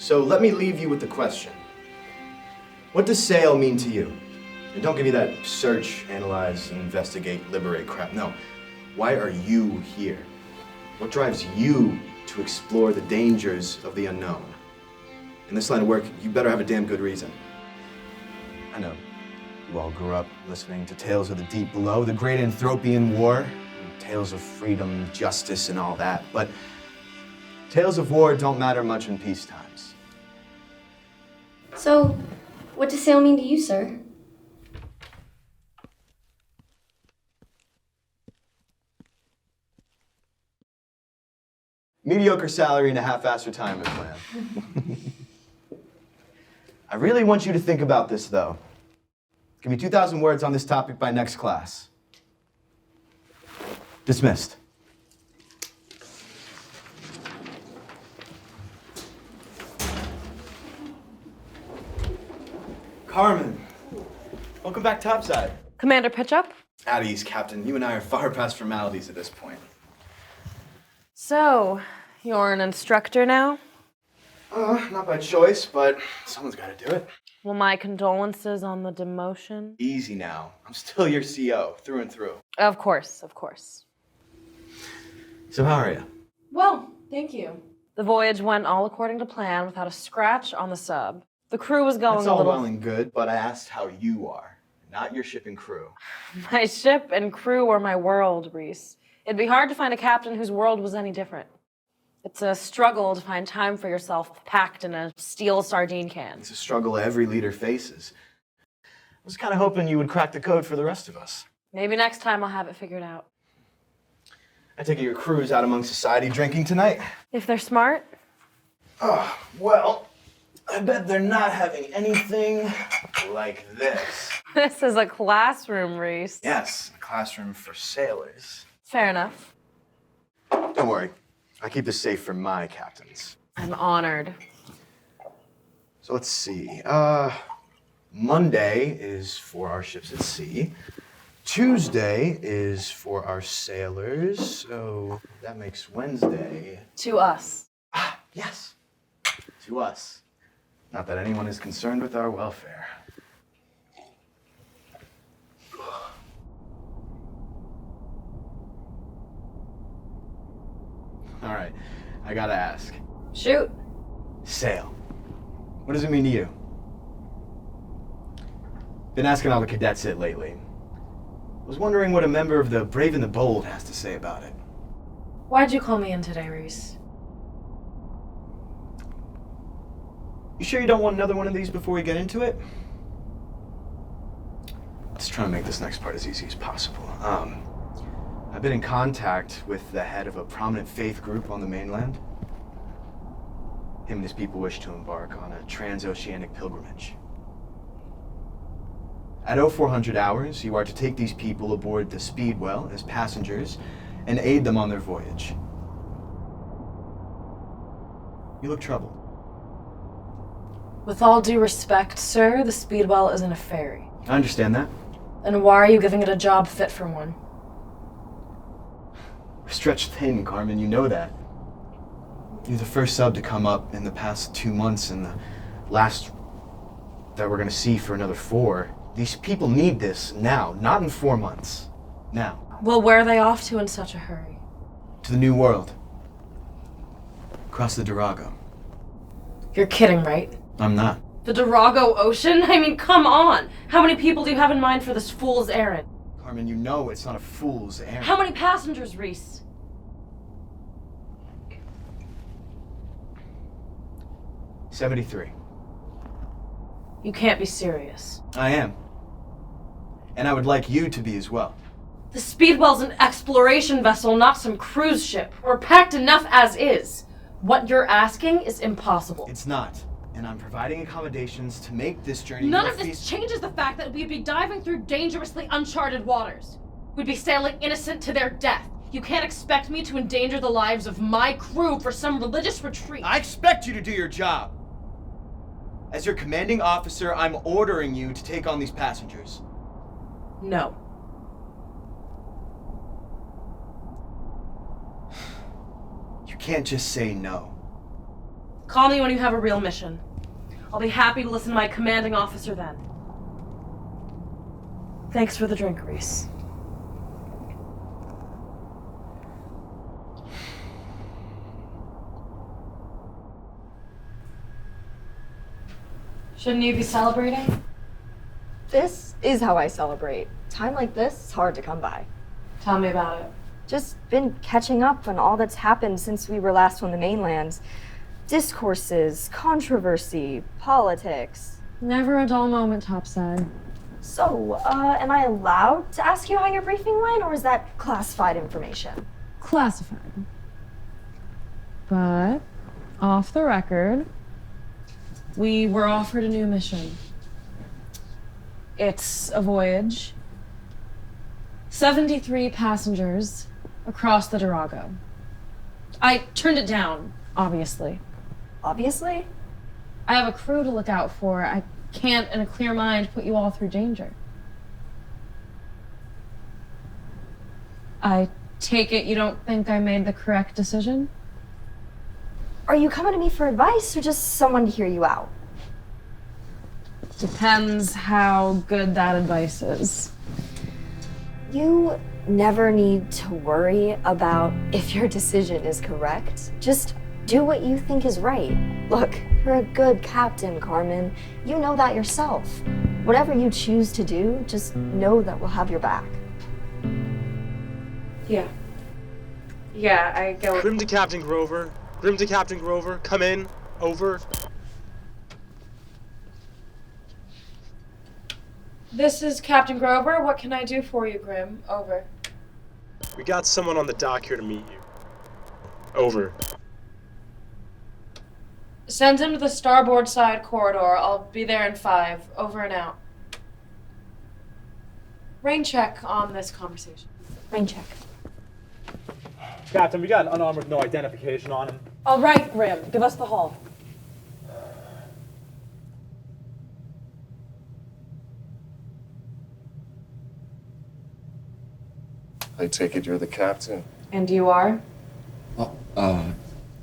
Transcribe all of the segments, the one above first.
So let me leave you with the question. What does sail mean to you? And don't give me that search, analyze, investigate, liberate crap. No. Why are you here? What drives you to explore the dangers of the unknown? In this line of work, you better have a damn good reason. I know. You all grew up listening to tales of the deep below, the great Anthropian War, tales of freedom, justice, and all that. But tales of war don't matter much in peace times. So, what does sail mean to you, sir? Mediocre salary and a half-assed retirement plan. I really want you to think about this, though. Give me 2,000 words on this topic by next class. Dismissed. Carmen, welcome back topside. Commander Pitchup? At ease, Captain. You and I are far past formalities at this point. So, you're an instructor now? Not by choice, but someone's got to do it. Well, my condolences on the demotion. Easy now. I'm still your CO, through and through. Of course, of course. So how are you? Well, thank you. The voyage went all according to plan without a scratch on the sub. The crew was going That's a all little... well and good, but I asked how you are, not your ship and crew. My ship and crew were my world, Reise. It'd be hard to find a captain whose world was any different. It's a struggle to find time for yourself packed in a steel sardine can. It's a struggle every leader faces. I was kind of hoping you would crack the code for the rest of us. Maybe next time I'll have it figured out. I take it your crew's out among society drinking tonight? If they're smart? Oh, well, I bet they're not having anything like this. This is a classroom, Reise. Yes, a classroom for sailors. Fair enough. Don't worry. I keep this safe for my captains. I'm honored. So let's see. Monday is for our ships at sea. Tuesday is for our sailors. So that makes Wednesday. To us. Ah, yes. To us. Not that anyone is concerned with our welfare. All right, I gotta ask. Shoot. Sail. What does it mean to you? Been asking all the cadets it lately. Was wondering what a member of the Brave and the Bold has to say about it. Why'd you call me in today, Reise? You sure you don't want another one of these before we get into it? Let's try and make this next part as easy as possible. I've been in contact with the head of a prominent faith group on the mainland. Him and his people wish to embark on a transoceanic pilgrimage. At 0400 hours, you are to take these people aboard the Speedwell as passengers and aid them on their voyage. You look troubled. With all due respect, sir, the Speedwell isn't a ferry. I understand that. And why are you giving it a job fit for one? We're stretched thin, Carmen, you know that. You're the first sub to come up in the past 2 months and the last that we're gonna see for another 4. These people need this now, not in 4 months. Now. Well, where are they off to in such a hurry? To the New World. Across the Durago. You're kidding, right? I'm not. The Durago Ocean? I mean, come on! How many people do you have in mind for this fool's errand? Carmen, you know it's not a fool's errand. How many passengers, Reise? 73. You can't be serious. I am. And I would like you to be as well. The Speedwell's an exploration vessel, not some cruise ship. We're packed enough as is. What you're asking is impossible. It's not. And I'm providing accommodations to make this journey None more of this changes the fact that we'd be diving through dangerously uncharted waters. We'd be sailing innocent to their death. You can't expect me to endanger the lives of my crew for some religious retreat. I expect you to do your job. As your commanding officer, I'm ordering you to take on these passengers. No. You can't just say no. Call me when you have a real mission. I'll be happy to listen to my commanding officer then. Thanks for the drink, Reise. Shouldn't you be celebrating? This is how I celebrate. Time like this is hard to come by. Tell me about it. Just been catching up on all that's happened since we were last on the mainland. Discourses, controversy, politics. Never a dull moment, topside. So, am I allowed to ask you how your briefing went, or is that classified information? Classified. But, off the record, we were offered a new mission. It's a voyage. 73 passengers across the Durago. I turned it down, obviously. Obviously? I have a crew to look out for. I can't, in a clear mind, put you all through danger. I take it you don't think I made the correct decision? Are you coming to me for advice, or just someone to hear you out? Depends how good that advice is. You never need to worry about if your decision is correct. Just do what you think is right. Look, you're a good captain, Carmen. You know that yourself. Whatever you choose to do, just know that we'll have your back. Yeah. Yeah, I go. Grimm to Captain Grover. Grimm to Captain Grover. Come in. Over. This is Captain Grover. What can I do for you, Grimm? Over. We got someone on the dock here to meet you. Over. Send him to the starboard side corridor. I'll be there in 5. Over and out. Rain check on this conversation. Rain check. Captain, we got an unarmed with no identification on him. All right, Grimm. Give us the hull. I take it you're the captain? And you are?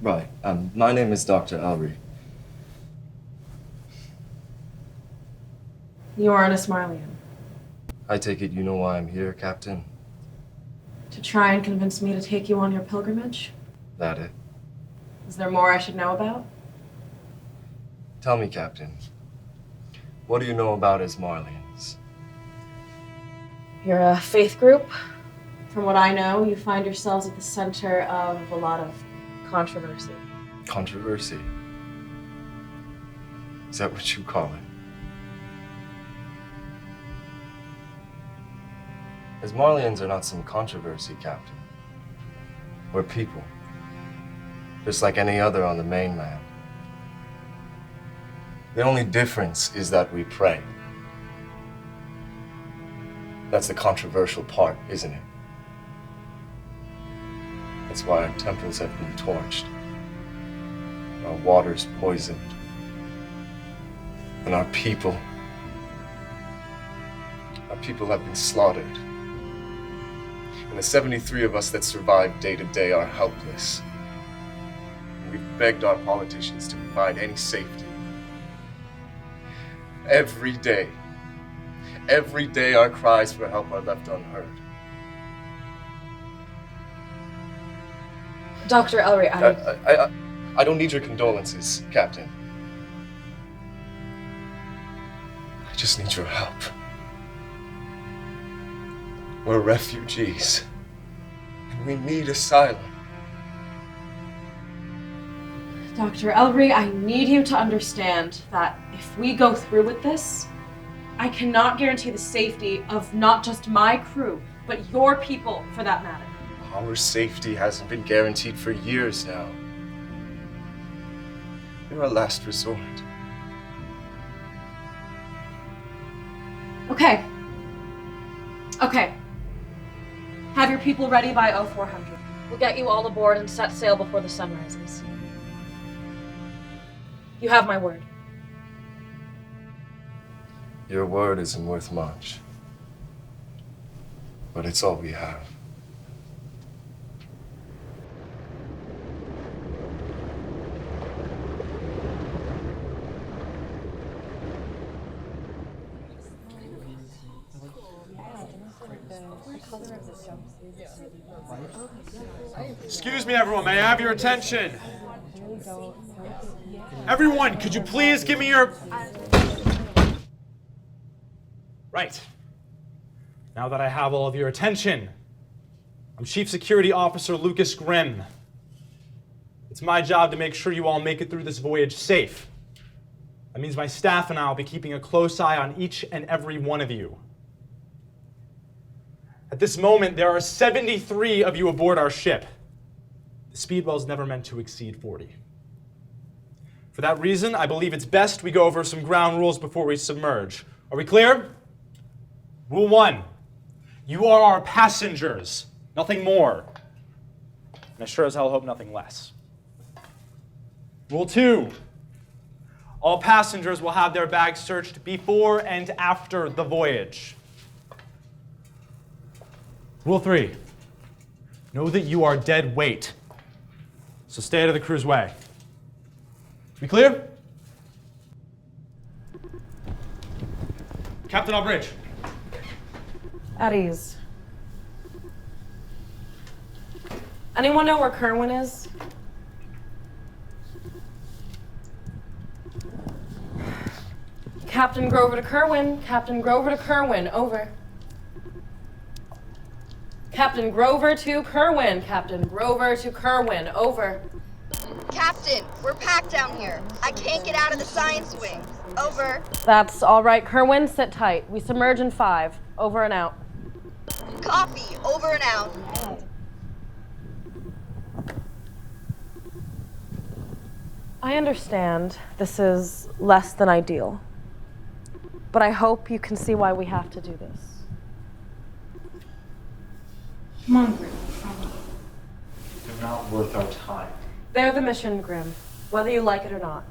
Right. My name is Dr. Elry. You are an Ismarlian. I take it you know why I'm here, Captain? To try and convince me to take you on your pilgrimage? That it? Is there more I should know about? Tell me, Captain. What do you know about Ismarlians? You're a faith group. From what I know, you find yourselves at the center of a lot of controversy. Controversy? Is that what you call it? Ismarlians are not some controversy, Captain. We're people. Just like any other on the mainland. The only difference is that we pray. That's the controversial part, isn't it? That's why our temples have been torched, our waters poisoned, and our people have been slaughtered. And the 73 of us that survive day to day are helpless. And we've begged our politicians to provide any safety. Every day our cries for help are left unheard. Dr. Elry, I don't need your condolences, Captain. I just need your help. We're refugees, and we need asylum. Dr. Elry, I need you to understand that if we go through with this, I cannot guarantee the safety of not just my crew, but your people, for that matter. Our safety hasn't been guaranteed for years now. You're a last resort. Okay. Have your people ready by 0400. We'll get you all aboard and set sail before the sun rises. You have my word. Your word isn't worth much, but it's all we have. Excuse me, everyone. May I have your attention? Everyone, could you please give me your... Right. Now that I have all of your attention, I'm Chief Security Officer Lucas Grimm. It's my job to make sure you all make it through this voyage safe. That means my staff and I will be keeping a close eye on each and every one of you. At this moment, there are 73 of you aboard our ship. The Speedwell is never meant to exceed 40. For that reason, I believe it's best we go over some ground rules before we submerge. Are we clear? Rule 1. You are our passengers, nothing more. And I sure as hell hope nothing less. Rule 2. All passengers will have their bags searched before and after the voyage. Rule 3. Know that you are dead weight, so stay out of the crew's way. We clear? Captain on bridge. At ease. Anyone know where Kerwin is? Captain Grover to Kerwin. Captain Grover to Kerwin. Over. Captain Grover to Kerwin. Captain Grover to Kerwin. Over. Captain, we're packed down here. I can't get out of the science wing. Over. That's all right. Kerwin, sit tight. We submerge in 5. Over and out. Copy. Over and out. I understand this is less than ideal, but I hope you can see why we have to do this. Come on, Grimm. They're not worth our time. They're the mission, Grimm, whether you like it or not.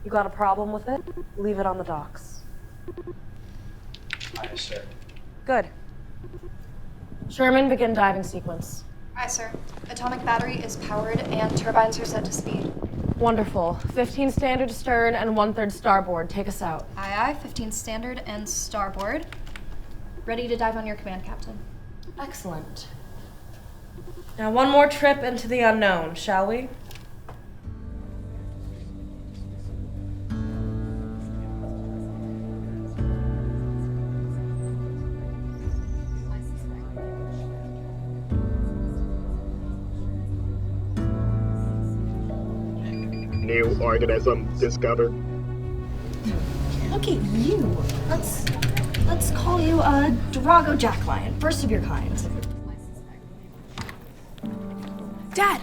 You got a problem with it? Leave it on the docks. Aye, sir. Good. Sherman, begin diving sequence. Aye, sir. Atomic battery is powered and turbines are set to speed. Wonderful. 15 standard stern and 1/3 starboard. Take us out. Aye, aye. 15 standard and starboard. Ready to dive on your command, Captain. Excellent. Now one more trip into the unknown, shall we? New organism discovered. Look at you. Let's call you a Drago jacklion, first of your kind. Dad!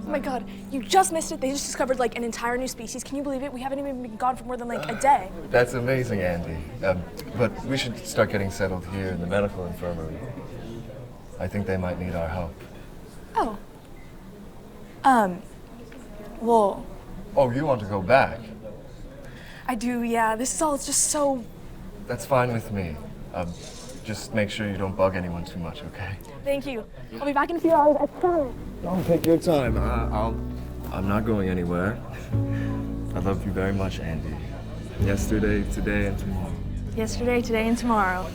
Oh my god, you just missed it. They just discovered like an entire new species. Can you believe it? We haven't even been gone for more than like a day. That's amazing, Andy. But we should start getting settled here in the medical infirmary. I think they might need our help. Oh. Well. Oh, you want to go back? I do, yeah. This is all, it's just so... That's fine with me. Just make sure you don't bug anyone too much, okay? Thank you. I'll be back in a few hours, I promise. Don't take your time. I'm not going anywhere. I love you very much, Andy. Yesterday, today, and tomorrow. Yesterday, today, and tomorrow.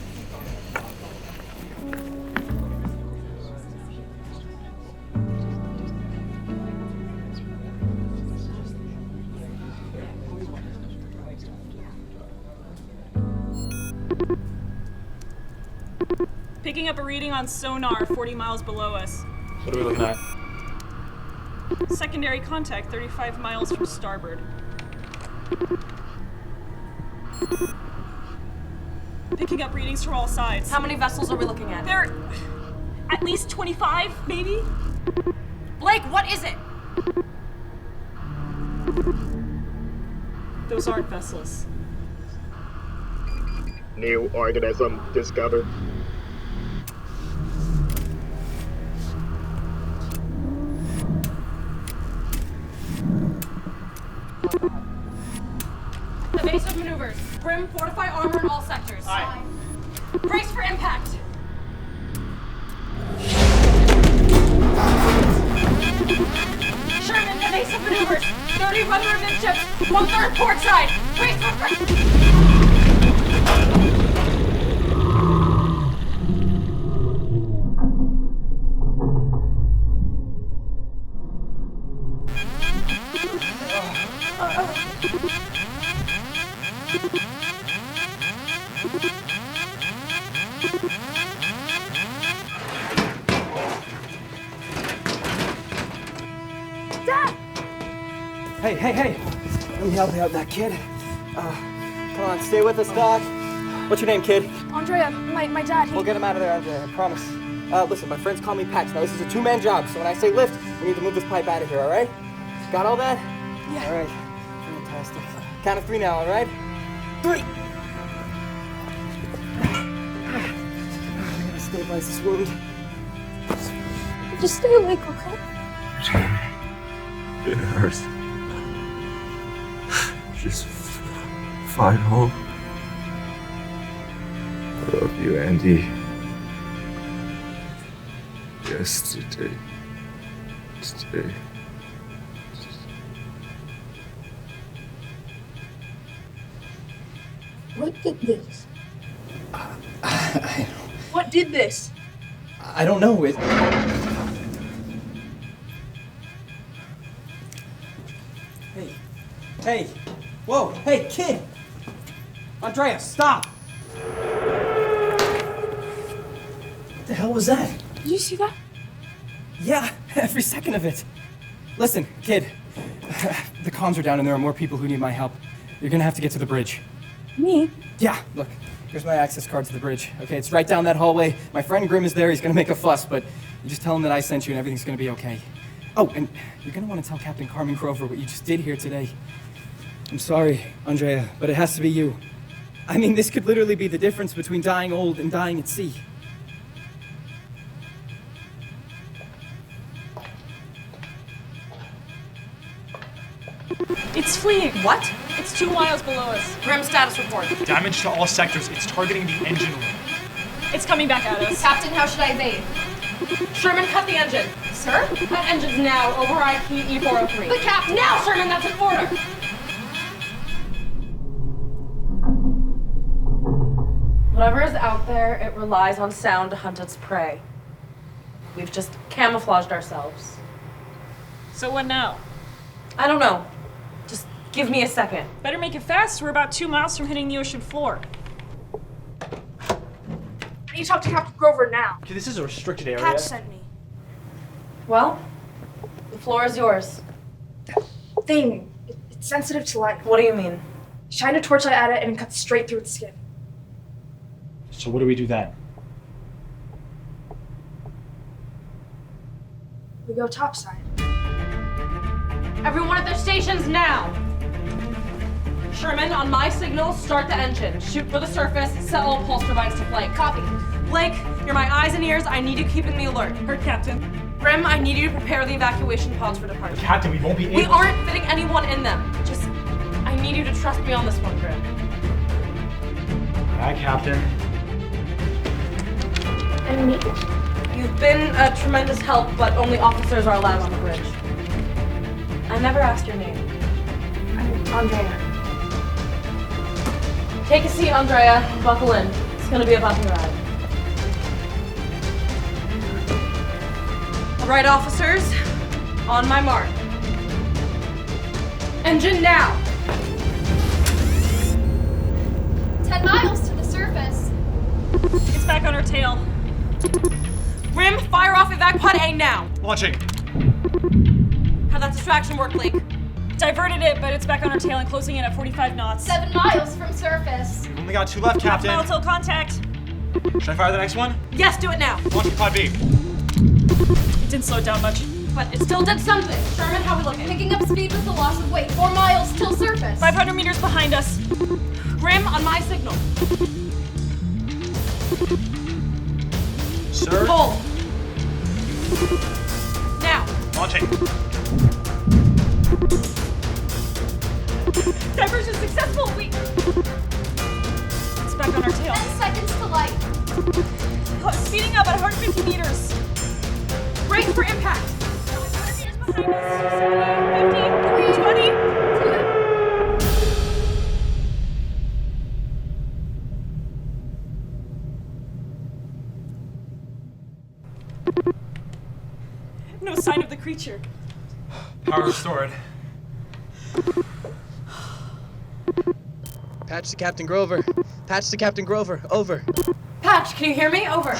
Picking up a reading on sonar 40 miles below us. What are we looking at? Secondary contact 35 miles from starboard. Picking up readings from all sides. How many vessels are we looking at? There are at least 25, maybe? Blake, what is it? Those aren't vessels. New organism discovered. Evasive maneuvers. Grimm, fortify armor in all sectors. Aye. Brace for impact. Sherman, evasive maneuvers. 30 rudder amidships, 1/3 port side. Brace for Hey! Let me help you out, that kid. Come on, stay with us, Doc. What's your name, kid? Andrea, my dad, We'll get him out of there, Andrea, I promise. Listen, my friends call me Patch. Now, this is a two-man job, so when I say lift, we need to move this pipe out of here, all right? Got all that? Yeah. All right. Fantastic. Count of 3 now, all right? 3! I gotta stabilize this wound. Just stay awake, okay? It hurts. Just fight home. I love you, Andy. Yesterday. Today. What did this? What did this? I don't know. Hey! Whoa! Hey, kid! Andrea, stop! What the hell was that? Did you see that? Yeah, every second of it. Listen, kid. The comms are down and there are more people who need my help. You're gonna have to get to the bridge. Me? Yeah, look. Here's my access card to the bridge. Okay, it's right down that hallway. My friend Grimm is there. He's gonna make a fuss, but you just tell him that I sent you and everything's gonna be okay. Oh, and you're gonna want to tell Captain Carmen Grover what you just did here today. I'm sorry, Andrea, but it has to be you. I mean, this could literally be the difference between dying old and dying at sea. It's fleeing. What? It's 2 miles below us. Grimm status report. Damage to all sectors. It's targeting the engine room. It's coming back at us. Captain, how should I evade? Sherman, cut the engine. Sir? Cut engines now. Override key E403. But Captain! Now, Sherman, that's an order! Whatever is out there, it relies on sound to hunt its prey. We've just camouflaged ourselves. So what now? I don't know. Just give me a second. Better make it fast. We're about 2 miles from hitting the ocean floor. I need to talk to Captain Grover now. Okay, this is a restricted area. Patch sent me. Well, the floor is yours. Thing. It's sensitive to light. What do you mean? Shine a torchlight at it and it cuts straight through its skin. So what do we do then? We go topside. Everyone at their stations now! Sherman, on my signal, start the engine. Shoot for the surface, set all pulse turbines to flight. Copy. Blake, you're my eyes and ears. I need you keeping me alert. Heard, Captain. Grimm, I need you to prepare the evacuation pods for departure. Captain, we won't be able. We aren't fitting anyone in them. Just, I need you to trust me on this one, Grimm. Aye, Captain. And me? You've been a tremendous help, but only officers are allowed on the bridge. I never asked your name. I'm Andrea. Take a seat, Andrea. Buckle in. It's gonna be a bumpy ride. All right, officers. On my mark. Engine now! 10 miles to the surface. It's back on our tail. Grimm, fire off evac pod A now! Launching. How'd that distraction work, Blake? Diverted it, but it's back on our tail and closing in at 45 knots. 7 miles from surface. We've only got 2 left, Captain. Half mile till contact. Should I fire the next one? Yes, do it now. Launching pod B. It didn't slow it down much. But it still did something. Sherman, how we looking? Picking up speed with the loss of weight. 4 miles till surface. 500 meters behind us. Grimm, on my signal. Sir? Hold. Now. Launching. Diversion successful. It's back on our tail. 10 seconds to light. Speeding up at 150 meters. Brace for impact. 100 meters behind us. 70, 50, 20. No sign of the creature. Power restored. Patch to Captain Grover. Patch to Captain Grover. Over. Patch, can you hear me? Over.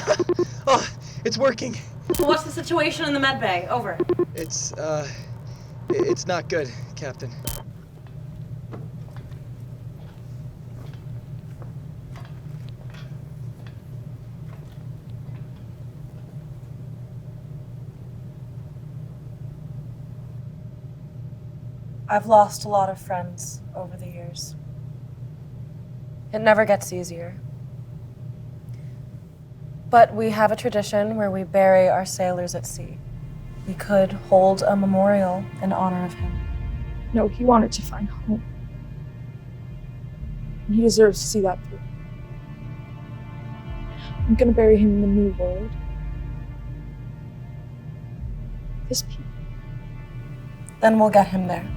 Oh, it's working. What's the situation in the med bay? Over. It's It's not good, Captain. I've lost a lot of friends over the years. It never gets easier. But we have a tradition where we bury our sailors at sea. We could hold a memorial in honor of him. No, he wanted to find home. And he deserves to see that through. I'm gonna bury him in the new world. His people. Then we'll get him there.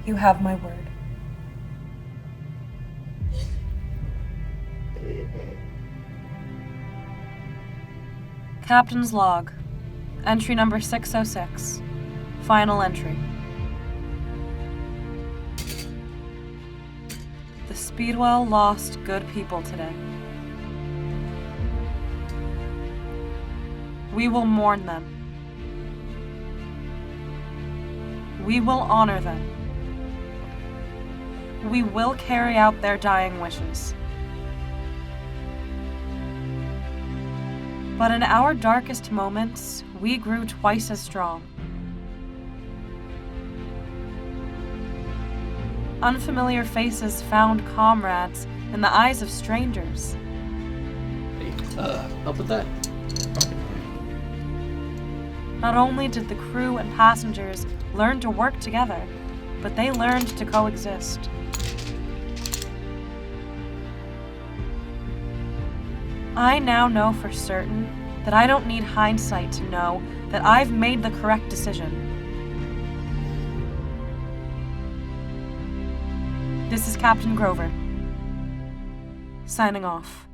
You have my word. Captain's log. Entry number 606. Final entry. The Speedwell lost good people today. We will mourn them. We will honor them. We will carry out their dying wishes. But in our darkest moments, we grew twice as strong. Unfamiliar faces found comrades in the eyes of strangers. Help with that. Not only did the crew and passengers learn to work together, but they learned to coexist. I now know for certain that I don't need hindsight to know that I've made the correct decision. This is Captain Grover, signing off.